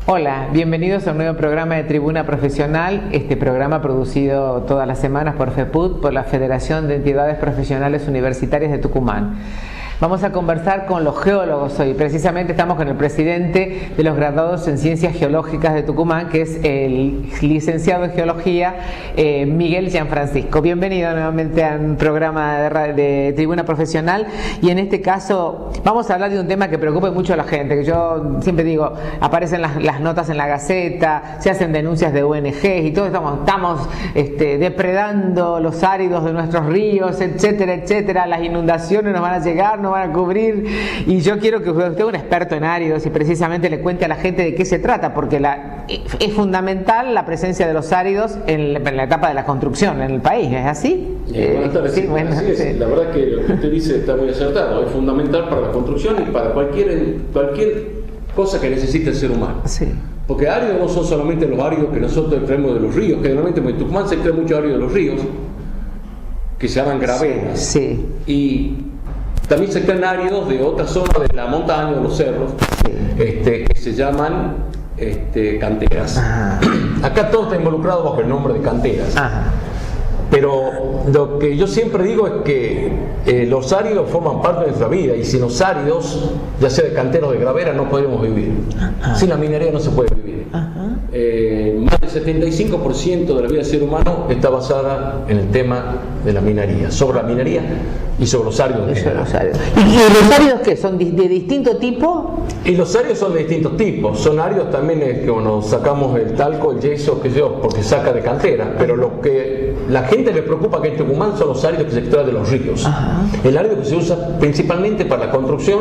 Hola, bienvenidos a un nuevo programa de Tribuna Profesional, este programa producido todas las semanas por FEPUT, por la Federación de Entidades Profesionales Universitarias de Tucumán. Vamos a conversar con los geólogos hoy. Precisamente estamos con el presidente de los graduados en Ciencias Geológicas de Tucumán, que es el licenciado en Geología, Miguel Gianfrancisco. Bienvenido nuevamente a un programa de Tribuna Profesional. Y en este caso vamos a hablar de un tema que preocupa mucho a la gente, que yo siempre digo, aparecen las notas en la Gaceta, se hacen denuncias de ONGs y todos estamos depredando los áridos de nuestros ríos, etcétera, etcétera. Las inundaciones nos van a llegar, nos van a cubrir, y yo quiero que usted es un experto en áridos y precisamente le cuente a la gente de qué se trata, porque es fundamental la presencia de los áridos en la etapa de la construcción en el país, ¿es así? Buenas tardes, sí, bueno, así es. Sí. La verdad que lo que usted dice está muy acertado, es fundamental para la construcción y para cualquier cosa que necesite el ser humano. Sí. Porque áridos no son solamente los áridos que nosotros extraemos de los ríos, que generalmente en Tucumán se extrae mucho árido de los ríos, que se llaman graveras. Sí. Y también se extraen áridos de otras zonas de la montaña, de los cerros, que se llaman canteras. Ajá. Acá todo está involucrado bajo el nombre de canteras. Ajá. Pero lo que yo siempre digo es que los áridos forman parte de nuestra vida, y sin los áridos, ya sea de canteros o de gravera, no podemos vivir. Ajá. Sin la minería no se puede vivir. Ajá. Más del 75% de la vida del ser humano está basada en el tema de la minería, sobre la minería y sobre los áridos. ¿Y los áridos qué? ¿Son de distinto tipo? Y los áridos son de distintos tipos. Son áridos también que cuando sacamos el talco, el yeso, porque saca de cantera. Pero lo que la gente le preocupa que en Tucumán son los áridos que se extraen de los ríos. Ajá. El árido que se usa principalmente para la construcción,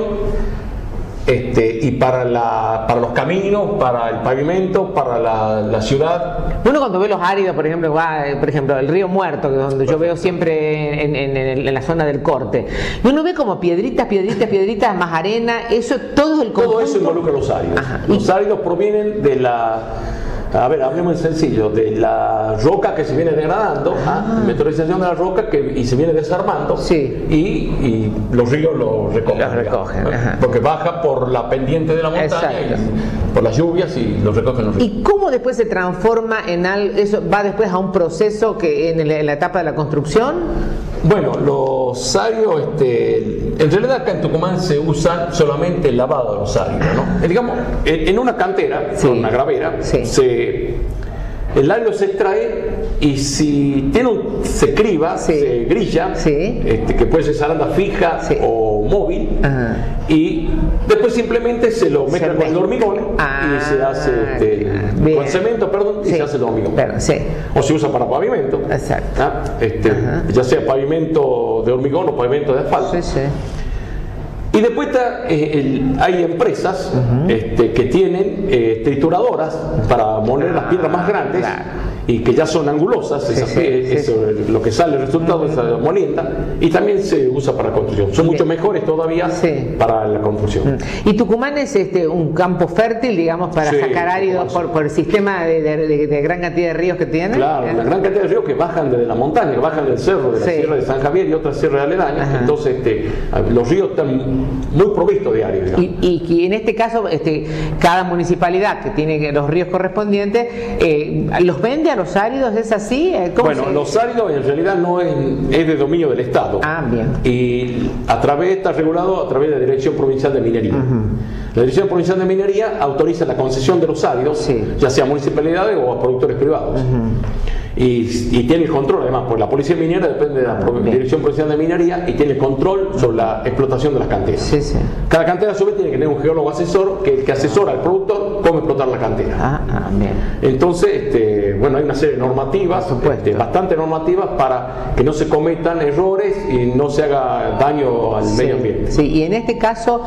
y para los caminos, para el pavimento, para la ciudad. Uno cuando ve los áridos, por ejemplo, el río Muerto, que es donde yo veo siempre en la zona del corte, y uno ve como piedritas, más arena, eso todo el conjunto. Todo eso involucra los áridos. Ajá. Los áridos provienen de hablemos en sencillo, de la roca que se viene degradando, meteorización de la roca y se viene desarmando, sí. y los ríos lo recogen, porque baja por la pendiente de la montaña, por las lluvias, y los recogen los ríos. ¿Y cómo después se transforma en algo? ¿Eso va después a un proceso que en la etapa de la construcción? Bueno, los áridos, en realidad acá en Tucumán se usa solamente el lavado de los áridos, ¿no? Digamos, en una cantera, sí. Con una gravera, sí. El árido se extrae, y si se criba, sí. Se grilla, sí. Que puede ser zaranda fija, sí. O móvil, ajá. Y después simplemente se lo mezcla con el hormigón, y se hace con cemento, y sí. Se hace el hormigón. Sí. O se usa para pavimento. Exacto. Ya sea pavimento de hormigón o pavimento de asfalto. Sí, sí. Y después hay empresas, uh-huh. Que tienen trituradoras para moler las piedras más grandes, claro. Y que ya son angulosas, lo que sale, el resultado, esa molienda, y también se usa para la construcción. Son mucho mejores todavía, sí. Para la construcción. ¿Y Tucumán es un campo fértil, digamos, para sacar áridos por el sistema de gran cantidad de ríos que tiene? Claro, la gran cantidad de ríos que bajan desde la montaña, que bajan del cerro, de la sierra de San Javier y otras sierras aledañas. Ajá. Entonces los ríos están muy provistos de áridos. Y en este caso, cada municipalidad que tiene los ríos correspondientes, ¿los vende a los áridos? ¿Es así? Bueno, los áridos en realidad no es de dominio del Estado. Bien. Y está regulado a través de la Dirección Provincial de Minería. Uh-huh. La Dirección Provincial de Minería autoriza la concesión de los áridos, sí. Ya sea a municipalidades o a productores privados. Uh-huh. Y tiene el control, además, porque la Policía Minera depende de la Dirección Provincial de Minería, y tiene el control sobre la explotación de las canteras. Sí, sí. Cada cantera a su vez tiene que tener un geólogo asesor, que el que asesora al productor cómo explotar la cantera. Bien. Entonces, hay una serie de normativas, bastante normativas, para que no se cometan errores y no se haga daño al medio ambiente. Sí, y en este caso,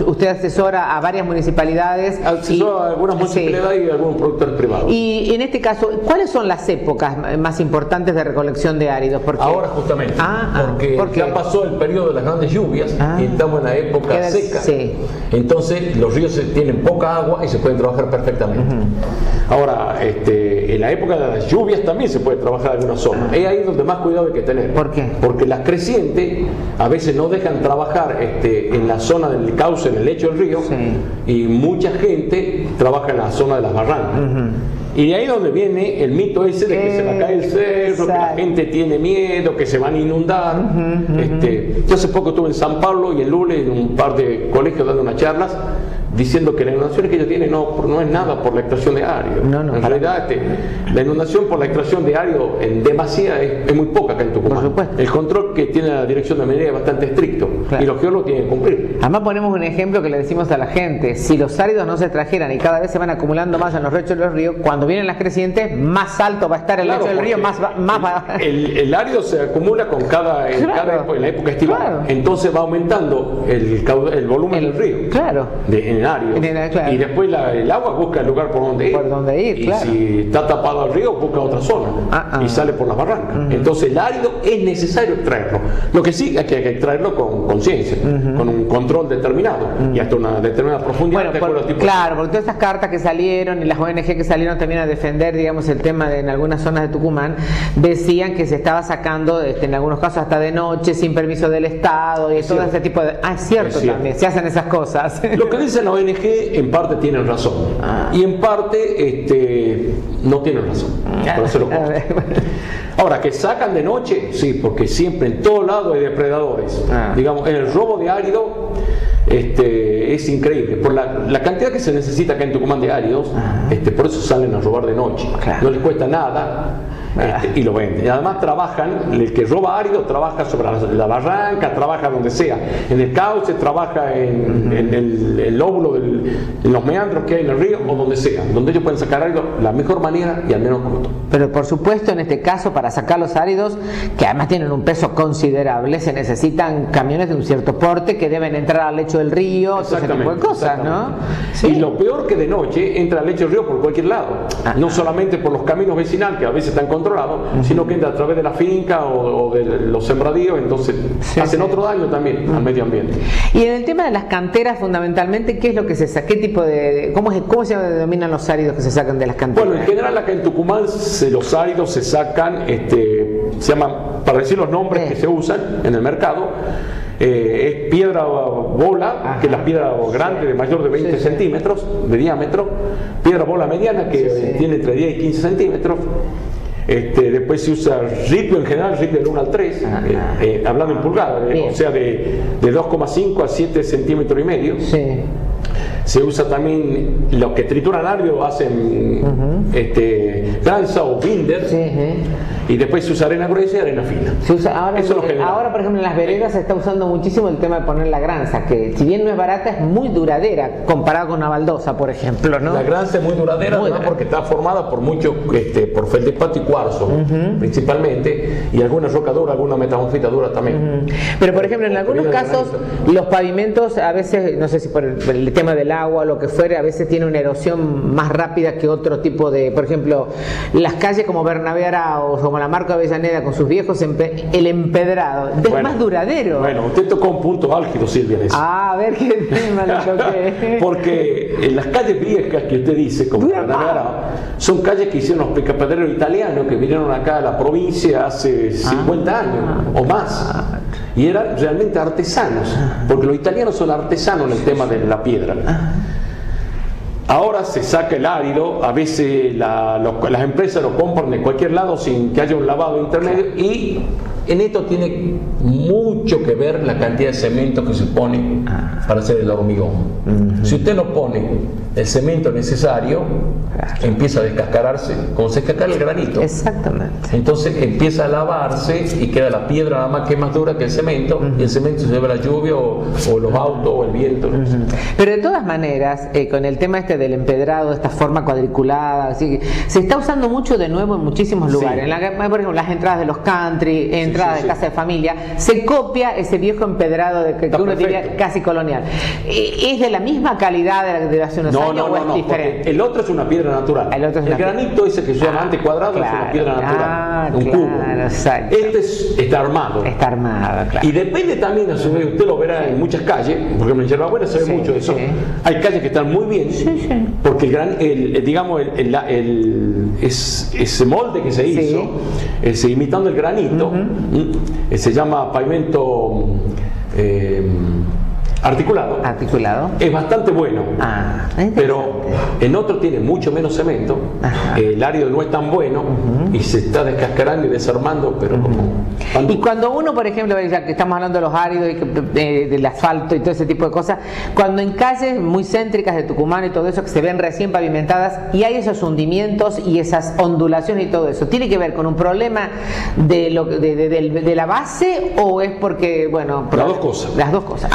usted asesora a varias municipalidades. Asesora a algunas municipalidades y a algunos productores privados. Y en este caso, ¿cuáles son las épocas más importantes de recolección de áridos? Ahora justamente, porque ya pasó el periodo de las grandes lluvias, y estamos en la época seca. Sí. Entonces los ríos tienen poca agua y se pueden trabajar perfectamente. Ahora, en la época de las lluvias también se puede trabajar en alguna zona. Es ahí donde más cuidado hay que tener. ¿Por qué? Porque las crecientes a veces no dejan trabajar en la zona del cauce, en el lecho del río, y mucha gente trabaja en la zona de las barrancas. Y de ahí donde viene el mito ese de que se va a caer el cerro, que la gente tiene miedo, que se van a inundar. Yo hace poco estuve en San Pablo y en Lule, en un par de colegios dando unas charlas, diciendo que la inundación que ellos tienen no es nada por la extracción de árido. En realidad, la inundación por la extracción de árido en demasía es muy poca acá en Tucumán. Por supuesto. El control que tiene la Dirección de Minería es bastante estricto, y los geólogos tienen que cumplir. Además ponemos un ejemplo que le decimos a la gente: si los áridos no se trajeran y cada vez se van acumulando más en los lechos del río, cuando vienen las crecientes, más alto va a estar el lecho del río, más va. El árido se acumula con en la época estival. Entonces va aumentando el volumen del río. En árido. Y después el agua busca el lugar por donde ir. Y si está tapado el río, busca otra zona y sale por las barrancas. Entonces el árido es necesario extraerlo. Lo que sí es que hay que extraerlo con conciencia, con un control determinado y hasta una determinada profundidad. Porque todas esas cartas que salieron y las ONG que salieron también a defender, digamos, el tema en algunas zonas de Tucumán, decían que se estaba sacando en algunos casos hasta de noche, sin permiso del Estado y todo ese tipo de... es cierto también, se hacen esas cosas. Lo que dicen las ONG en parte tienen razón y en parte no tienen razón. Por eso lo Ahora, que sacan de noche, sí, porque siempre en todo lado hay depredadores. Digamos, en el robo de árido es increíble. Por la cantidad que se necesita acá en Tucumán de áridos, por eso salen a robar de noche. No les cuesta nada. Y lo venden. Y además trabajan, el que roba árido trabaja sobre la barranca, trabaja donde sea, en el cauce, trabaja en el lóbulo, en los meandros que hay en el río o donde sea, donde ellos pueden sacar árido la mejor manera y al menos costo. Pero por supuesto, en este caso, para sacar los áridos, que además tienen un peso considerable, se necesitan camiones de un cierto porte que deben entrar al lecho del río, todo ese tipo de cosas, ¿no? Y lo peor que de noche entra al lecho del río por cualquier lado, no solamente por los caminos vecinales que a veces están controlado, sino que entra a través de la finca o de los sembradíos, entonces hacen otro daño también al medio ambiente. Y en el tema de las canteras, fundamentalmente, ¿qué es lo que se saca? ¿Qué tipo de, cómo se denominan los áridos que se sacan de las canteras? Bueno, en general acá en Tucumán los áridos se sacan, se llaman, para decir los nombres que se usan en el mercado, es piedra bola, que es la piedra grande de mayor de 20 centímetros de diámetro, piedra bola mediana que tiene entre 10 y 15 centímetros. Después se usa ripio en general, ripio del 1 al 3, hablando en pulgadas, o sea de 2,5 a 7 centímetros y medio. Se usa también, los que trituran árido hacen granza o binder, y después se usa arena gruesa y arena fina. Ahora, por ejemplo, en las veredas se está usando muchísimo el tema de poner la granza, que si bien no es barata, es muy duradera comparado con una baldosa, por ejemplo, ¿no? La granza es muy duradera, porque está formada por mucho, por feldespato y cuarzo, principalmente, y alguna roca dura, alguna metamorfita dura también. Pero, por ejemplo, en algunos casos, los pavimentos, a veces, no sé si por el tema del agua o lo que fuere, a veces tiene una erosión más rápida que otro tipo de, por ejemplo, las calles como Bernabé Arauz, como la Marco Avellaneda con sus viejos, el empedrado, es más duradero. Bueno, usted tocó un punto álgido, Silvia, en eso. A ver qué tema lo toqué. Porque en las calles viejas que usted dice, como Bernabé Arauz, son calles que hicieron los picapedreros italianos que vinieron acá a la provincia hace 50 años o más. Y eran realmente artesanos, porque los italianos son artesanos en el tema de la piedra. Ahora se saca el árido, a veces las empresas lo compran de cualquier lado sin que haya un lavado intermedio, y en esto tiene mucho que ver la cantidad de cemento que se pone para hacer el hormigón. Si usted no pone el cemento necesario, empieza a descascararse, como se descascara el granito. Exactamente. Entonces empieza a lavarse y queda la piedra nada más que es más dura que el cemento, y el cemento se lleva la lluvia o los autos o el viento. Pero de todas maneras, con el tema del empedrado, esta forma cuadriculada, así, se está usando mucho de nuevo en muchísimos lugares. Por ejemplo, las entradas de los country, entradas de casa de familia, se copia ese viejo empedrado que uno diría casi colonial. ¿Es de la misma calidad de hace unos años o es diferente? El otro es una piedra natural. El granito ese que se llama antecuadrado es una piedra natural, un cubo. Exacto. Está armado. Está armado, claro. Y depende también, usted lo verá en muchas calles, porque en Yerbabuena se ve mucho eso. Hay calles que están muy bien, porque ese molde que se hizo, imitando el granito, se llama pavimento articulado. Es bastante bueno, pero en otro tiene mucho menos cemento. El árido no es tan bueno y se está descascarando y desarmando, pero y cuando uno, por ejemplo, ya que estamos hablando de los áridos y del asfalto y todo ese tipo de cosas, cuando en calles muy céntricas de Tucumán y todo eso que se ven recién pavimentadas y hay esos hundimientos y esas ondulaciones y todo eso, ¿tiene que ver con un problema de la base o es porque, bueno, las dos cosas? Las dos cosas.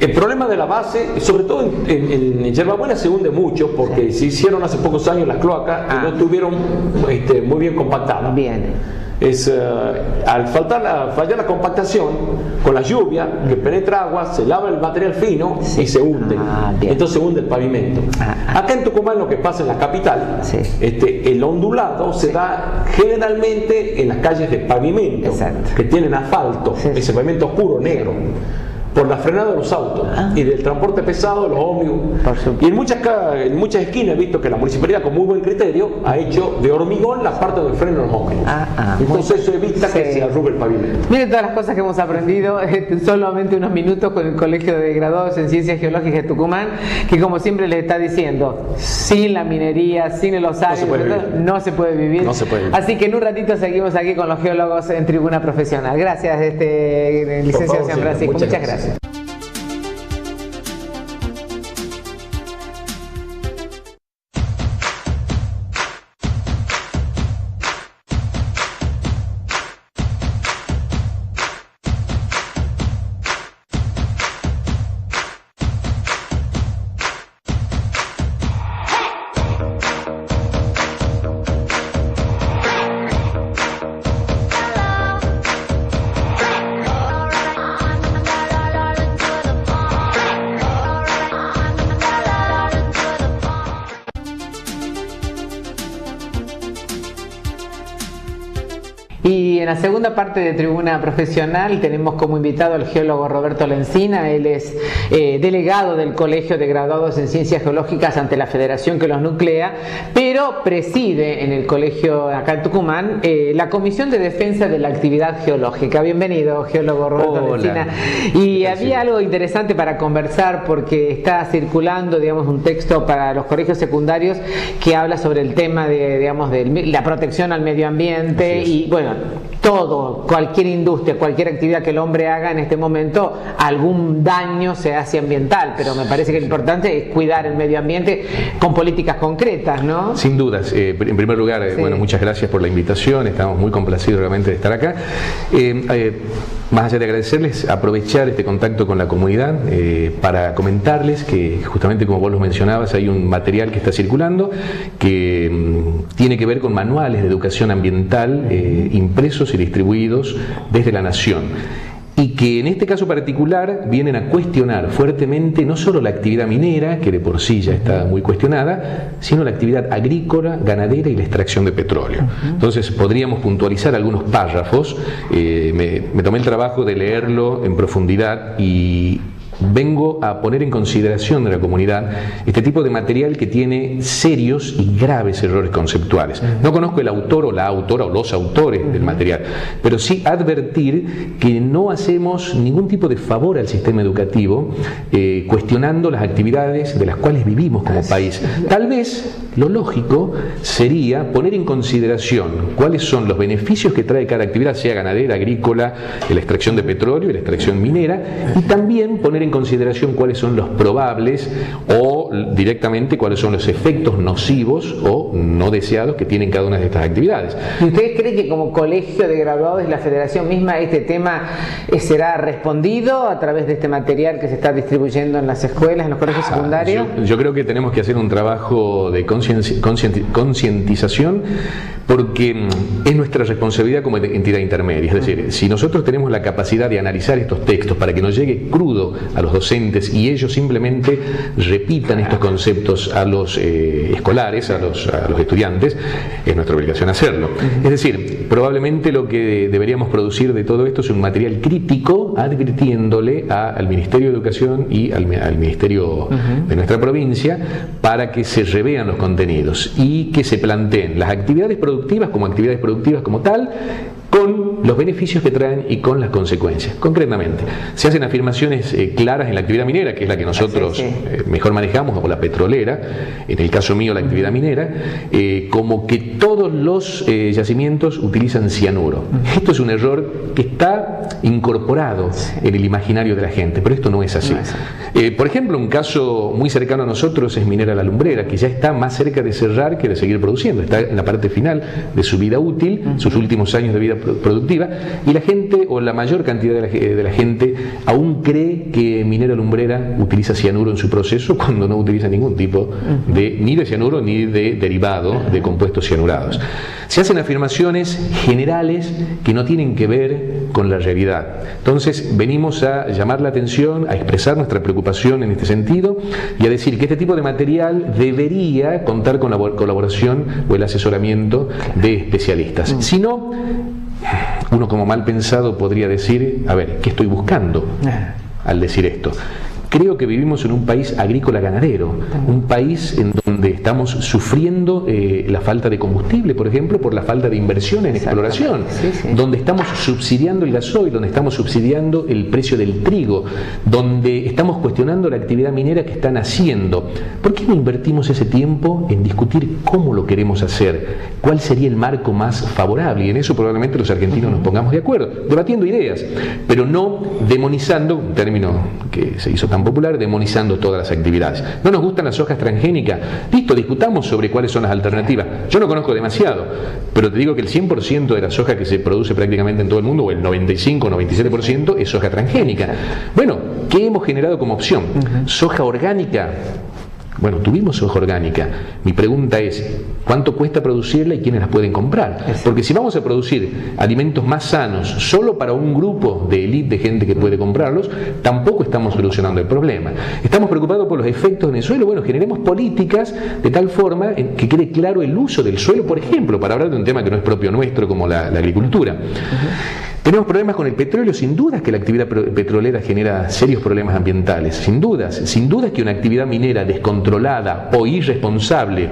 El problema de la base, sobre todo en Yerbabuena, se hunde mucho porque se hicieron hace pocos años las cloacas y no estuvieron muy bien compactadas. Al fallar la compactación, con la lluvia que penetra agua, se lava el material fino y se hunde. Entonces se hunde el pavimento. Acá en Tucumán lo que pasa en la capital, el ondulado se da generalmente en las calles de pavimento, que tienen asfalto, ese pavimento oscuro, negro, por la frenada de los autos y del transporte pesado de los ómnibus. Y en muchas esquinas he visto que la municipalidad, con muy buen criterio, ha hecho de hormigón la parte del freno de los ómnibus. Entonces eso evita que se arrugue el pavimento. Miren todas las cosas que hemos aprendido en solamente unos minutos con el Colegio de Graduados en Ciencias Geológicas de Tucumán, que como siempre les está diciendo, sin la minería, sin el osario, no se puede vivir. Así que en un ratito seguimos aquí con los geólogos en Tribuna Profesional. Gracias, licenciado San Francisco. Muchas gracias. Y en la segunda parte de Tribuna Profesional tenemos como invitado al geólogo Roberto Lencina. Él es delegado del Colegio de Graduados en Ciencias Geológicas ante la federación que los nuclea, pero preside en el colegio acá en Tucumán la Comisión de Defensa de la Actividad Geológica. Bienvenido, geólogo Roberto Lencina. Y había algo interesante para conversar porque está circulando, digamos, un texto para los colegios secundarios que habla sobre el tema de, digamos, de la protección al medio ambiente y, bueno, cualquier industria, cualquier actividad que el hombre haga en este momento, algún daño se hace ambiental, pero me parece que lo importante es cuidar el medio ambiente con políticas concretas, ¿no? Sin dudas. En primer lugar, bueno, muchas gracias por la invitación, estamos muy complacidos realmente de estar acá. Más allá de agradecerles, aprovechar este contacto con la comunidad para comentarles que justamente como vos lo mencionabas, hay un material que está circulando que tiene que ver con manuales de educación ambiental impresos y distribuidos desde la Nación. Y que en este caso particular vienen a cuestionar fuertemente no solo la actividad minera, que de por sí ya está muy cuestionada, sino la actividad agrícola, ganadera y la extracción de petróleo. Entonces podríamos puntualizar algunos párrafos, me tomé el trabajo de leerlo en profundidad y vengo a poner en consideración de la comunidad este tipo de material que tiene serios y graves errores conceptuales. No conozco el autor o la autora o los autores del material, pero sí advertir que no hacemos ningún tipo de favor al sistema educativo cuestionando las actividades de las cuales vivimos como país. Tal vez lo lógico sería poner en consideración cuáles son los beneficios que trae cada actividad, sea ganadera, agrícola, la extracción de petróleo y la extracción minera, y también poner en consideración cuáles son los probables o directamente cuáles son los efectos nocivos o no deseados que tienen cada una de estas actividades. ¿Y ustedes creen que como colegio de graduados de la federación misma este tema será respondido a través de este material que se está distribuyendo en las escuelas, en los colegios secundarios? Yo creo que tenemos que hacer un trabajo de concientización porque es nuestra responsabilidad como entidad intermedia. Es decir, si nosotros tenemos la capacidad de analizar estos textos para que nos llegue crudo a los docentes y ellos simplemente repitan estos conceptos a los escolares, a los estudiantes, es nuestra obligación hacerlo. Es decir, probablemente lo que deberíamos producir de todo esto es un material crítico advirtiéndole al Ministerio de Educación y al Ministerio de nuestra provincia para que se revean los contenidos y que se planteen las actividades productivas como tal, con los beneficios que traen y con las consecuencias. Concretamente, se hacen afirmaciones claras en la actividad minera, que es la que nosotros mejor manejamos, o la petrolera, en el caso mío la actividad minera, como que todos los yacimientos utilizan cianuro. Esto es un error que está incorporado en el imaginario de la gente, pero esto no es así. Por ejemplo, un caso muy cercano a nosotros es Minera La Lumbrera, que ya está más cerca de cerrar que de seguir produciendo, está en la parte final de su vida útil, sus últimos años de vida productiva, y la gente, o la mayor cantidad de la gente, aún cree que Minera Lumbrera utiliza cianuro en su proceso cuando no utiliza ningún tipo ni de cianuro ni de derivado de compuestos cianurados. Se hacen afirmaciones generales que no tienen que ver con la realidad. Entonces venimos a llamar la atención, a expresar nuestra preocupación en este sentido y a decir que este tipo de material debería contar con la colaboración o el asesoramiento de especialistas. Si no, uno como mal pensado podría decir, a ver, ¿qué estoy buscando al decir esto? Creo que vivimos en un país agrícola-ganadero, un país en donde estamos sufriendo la falta de combustible, por ejemplo, por la falta de inversión en exploración, donde estamos subsidiando el gasoil, donde estamos subsidiando el precio del trigo, donde estamos cuestionando la actividad minera que están haciendo. ¿Por qué no invertimos ese tiempo en discutir cómo lo queremos hacer? ¿Cuál sería el marco más favorable? Y en eso probablemente los argentinos nos pongamos de acuerdo, debatiendo ideas, pero no demonizando, un término que se hizo tan popular, demonizando todas las actividades. ¿No nos gustan las sojas transgénicas? Listo, discutamos sobre cuáles son las alternativas. Yo no conozco demasiado, pero te digo que el 100% de la soja que se produce prácticamente en todo el mundo, o el 95 o 97%, es soja transgénica. Bueno, ¿qué hemos generado como opción? Soja orgánica. Bueno, tuvimos soja orgánica. Mi pregunta es, ¿cuánto cuesta producirla y quiénes las pueden comprar? Porque si vamos a producir alimentos más sanos solo para un grupo de élite de gente que puede comprarlos, tampoco estamos solucionando el problema. Estamos preocupados por los efectos en el suelo. Bueno, generemos políticas de tal forma que quede claro el uso del suelo, por ejemplo, para hablar de un tema que no es propio nuestro como la agricultura. Tenemos problemas con el petróleo, sin dudas que la actividad petrolera genera serios problemas ambientales, sin dudas que una actividad minera descontrolada o irresponsable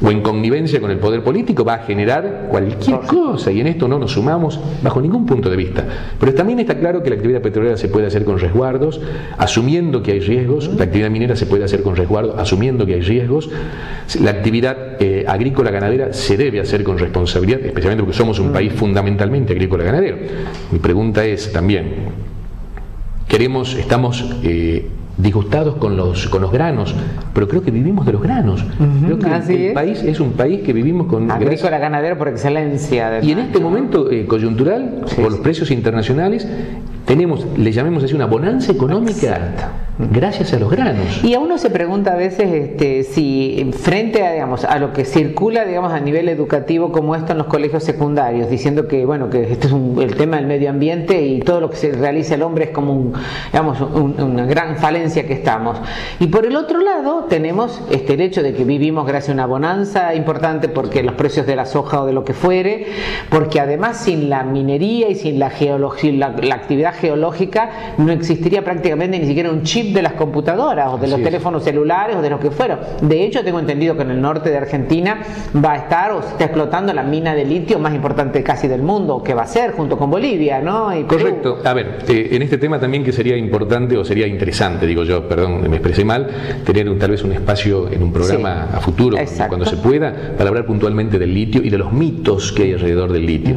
o en connivencia con el poder político va a generar cualquier cosa, y en esto no nos sumamos bajo ningún punto de vista. Pero también está claro que la actividad petrolera se puede hacer con resguardos, asumiendo que hay riesgos. La actividad minera se puede hacer con resguardo, asumiendo que hay riesgos. La actividad agrícola ganadera se debe hacer con responsabilidad, especialmente porque somos un país fundamentalmente agrícola ganadero. Mi pregunta es también, estamos disgustados con los granos, pero creo que vivimos de los granos. Creo que el país es un país que vivimos con agrícola ganadero por excelencia. Y en este momento coyuntural, por los precios internacionales, tenemos, le llamemos así, una bonanza económica gracias a los granos. Y a uno se pregunta a veces si frente a lo que circula, a nivel educativo como esto en los colegios secundarios, diciendo que que este es el tema del medio ambiente y todo lo que se realiza el hombre es como una gran falencia que estamos. Y por el otro lado tenemos el hecho de que vivimos gracias a una bonanza importante porque los precios de la soja o de lo que fuere, porque además sin la minería y sin la actividad geológica no existiría prácticamente ni siquiera un chip de las computadoras o de los teléfonos celulares o de lo que fuera. De hecho, tengo entendido que en el norte de Argentina va a estar o se está explotando la mina de litio más importante casi del mundo, que va a ser junto con Bolivia, ¿no? Y correcto. A ver, en este tema también que sería importante o sería interesante, digo yo, perdón, me expresé mal, tener tal vez un espacio en un programa a futuro, cuando se pueda, para hablar puntualmente del litio y de los mitos que hay alrededor del litio.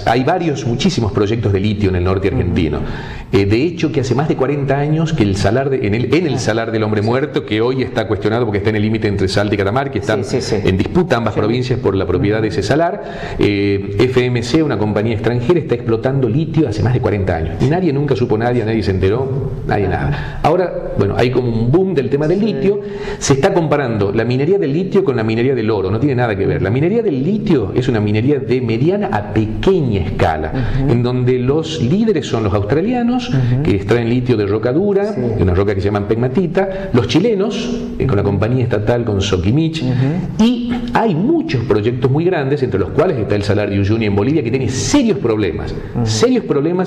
Hay muchísimos proyectos de litio en el norte argentino. De hecho, que hace más de 40 años que el salar en el salar del hombre muerto, que hoy está cuestionado porque está en el límite entre Salta y Catamarca, que están en disputa ambas provincias por la propiedad de ese salar. FMC, una compañía extranjera, está explotando litio hace más de 40 años. Y nadie nunca supo nadie se enteró, nada. Ahora, hay como un boom del tema del litio. Se está comparando la minería del litio con la minería del oro, no tiene nada que ver. La minería del litio es una minería de mediana a pequeña escala, en donde los litio líderes son los australianos, que extraen litio de roca dura, de una roca que se llaman pegmatita, los chilenos, con la compañía estatal, con Soquimich, y hay muchos proyectos muy grandes, entre los cuales está el Salar de Uyuni en Bolivia, que tiene serios problemas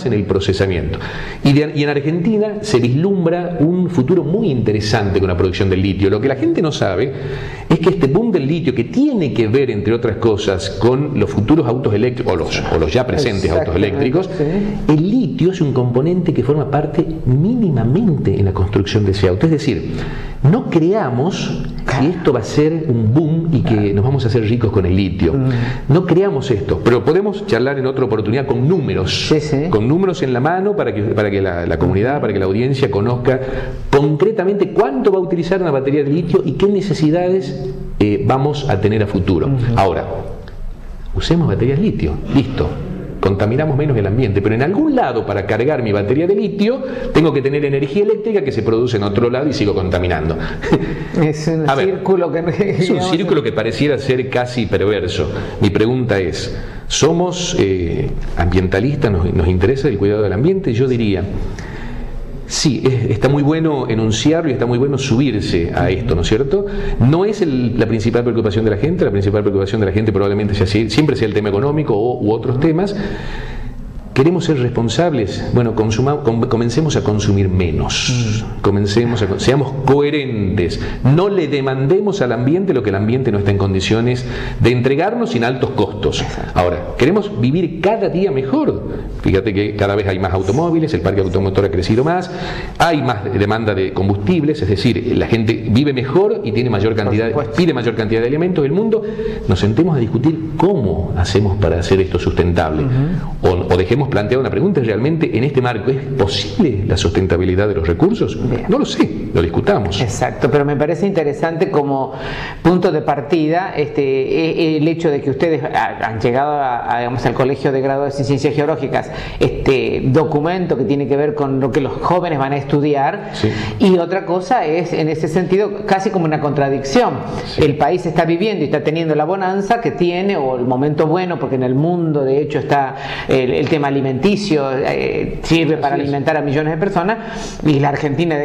en el procesamiento. Y en Argentina se vislumbra un futuro muy interesante con la producción del litio. Lo que la gente no sabe es que este boom del litio, que tiene que ver, entre otras cosas, con los futuros autos eléctricos, o los ya presentes autos eléctricos, el litio es un componente que forma parte mínimamente en la construcción de ese auto. Es decir, no creamos que esto va a ser un boom y que nos vamos a hacer ricos con el litio. No creamos esto, pero podemos charlar en otra oportunidad con números, con números en la mano para que la comunidad, para que la audiencia conozca concretamente cuánto va a utilizar una batería de litio y qué necesidades vamos a tener a futuro. Ahora, usemos baterías de litio, listo. Contaminamos menos el ambiente, pero en algún lado para cargar mi batería de litio tengo que tener energía eléctrica que se produce en otro lado y sigo contaminando. Es un círculo es un círculo que pareciera ser casi perverso. Mi pregunta es, ¿somos ambientalistas? ¿Nos interesa el cuidado del ambiente? Yo diría, sí, está muy bueno enunciarlo y está muy bueno subirse a esto, ¿no es cierto? No es la principal preocupación de la gente. La principal preocupación de la gente probablemente siempre sea el tema económico u otros temas. ¿Queremos ser responsables? Bueno, comencemos a consumir menos. Seamos coherentes. No le demandemos al ambiente lo que el ambiente no está en condiciones de entregarnos sin altos costos. Ahora, ¿queremos vivir cada día mejor? Fíjate que cada vez hay más automóviles, el parque automotor ha crecido más, hay más demanda de combustibles, es decir, la gente vive mejor y pide mayor cantidad de alimentos del mundo. Nos sentemos a discutir cómo hacemos para hacer esto sustentable. O dejemos plantear una pregunta: ¿realmente en este marco es posible la sustentabilidad de los recursos? Bien. No lo sé, lo discutamos. Exacto, pero me parece interesante como punto de partida el hecho de que ustedes han llegado digamos, al Colegio de Graduados en Ciencias Geológicas, este documento que tiene que ver con lo que los jóvenes van a estudiar, y otra cosa es, en ese sentido, casi como una contradicción. El país está viviendo y está teniendo la bonanza que tiene, o el momento bueno, porque en el mundo de hecho está el tema alimenticio, sirve para alimentar a millones de personas, y la Argentina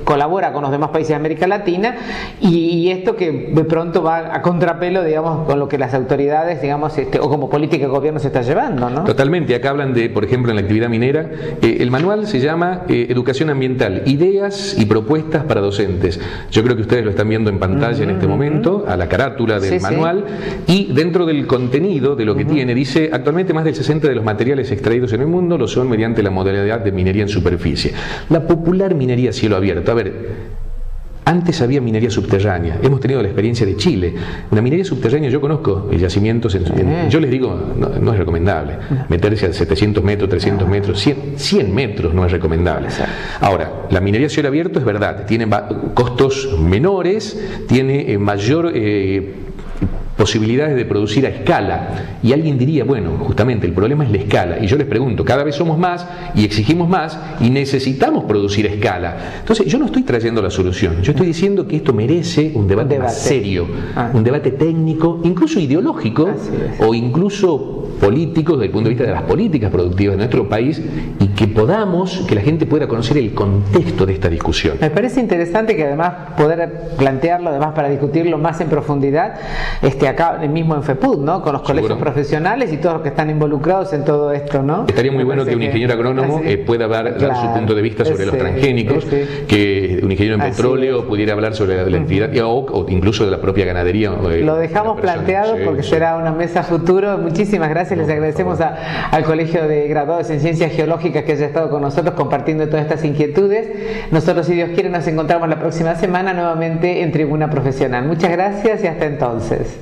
colabora con los demás países de América Latina, y esto que de pronto va a contrapelo, digamos, con lo que las autoridades, digamos, o como política de gobierno se está llevando, ¿no? Totalmente. Acá hablan de, por ejemplo, en la actividad minera, el manual se llama Educación Ambiental, ideas y propuestas para docentes. Yo creo que ustedes lo están viendo en pantalla en este momento, a la carátula del manual, y dentro del contenido de lo que tiene, dice: actualmente más del 60% de los materiales extraídos en el mundo lo son mediante la modalidad de minería en superficie. La popular minería a cielo abierto. A ver, antes había minería subterránea. Hemos tenido la experiencia de Chile. Una minería subterránea, yo conozco yacimientos, yo les digo, no es recomendable. Meterse a 700 metros, 300 metros, 100 metros no es recomendable. Ahora, la minería a cielo abierto es verdad, tiene costos menores, tiene mayor posibilidades de producir a escala, y alguien diría, bueno, justamente el problema es la escala, y yo les pregunto, cada vez somos más y exigimos más y necesitamos producir a escala. Entonces yo no estoy trayendo la solución, yo estoy diciendo que esto merece un debate más serio, un debate técnico, incluso ideológico, o incluso político, desde el punto de vista de las políticas productivas de nuestro país, y que la gente pueda conocer el contexto de esta discusión. Me parece interesante que además poder plantearlo, además para discutirlo más en profundidad, acá mismo en FEPUT, ¿no? Con los colegios profesionales y todos los que están involucrados en todo esto, ¿no? Estaría muy bueno que un ingeniero agrónomo pueda dar su punto de vista sobre los transgénicos, que un ingeniero en petróleo pudiera hablar sobre la actividad, o incluso de la propia ganadería. Lo dejamos planteado porque será una mesa futuro. Muchísimas gracias, les agradecemos al Colegio de Graduados en Ciencias Geológicas que haya estado con nosotros compartiendo todas estas inquietudes. Nosotros, si Dios quiere, nos encontramos la próxima semana nuevamente en Tribuna Profesional. Muchas gracias y hasta entonces.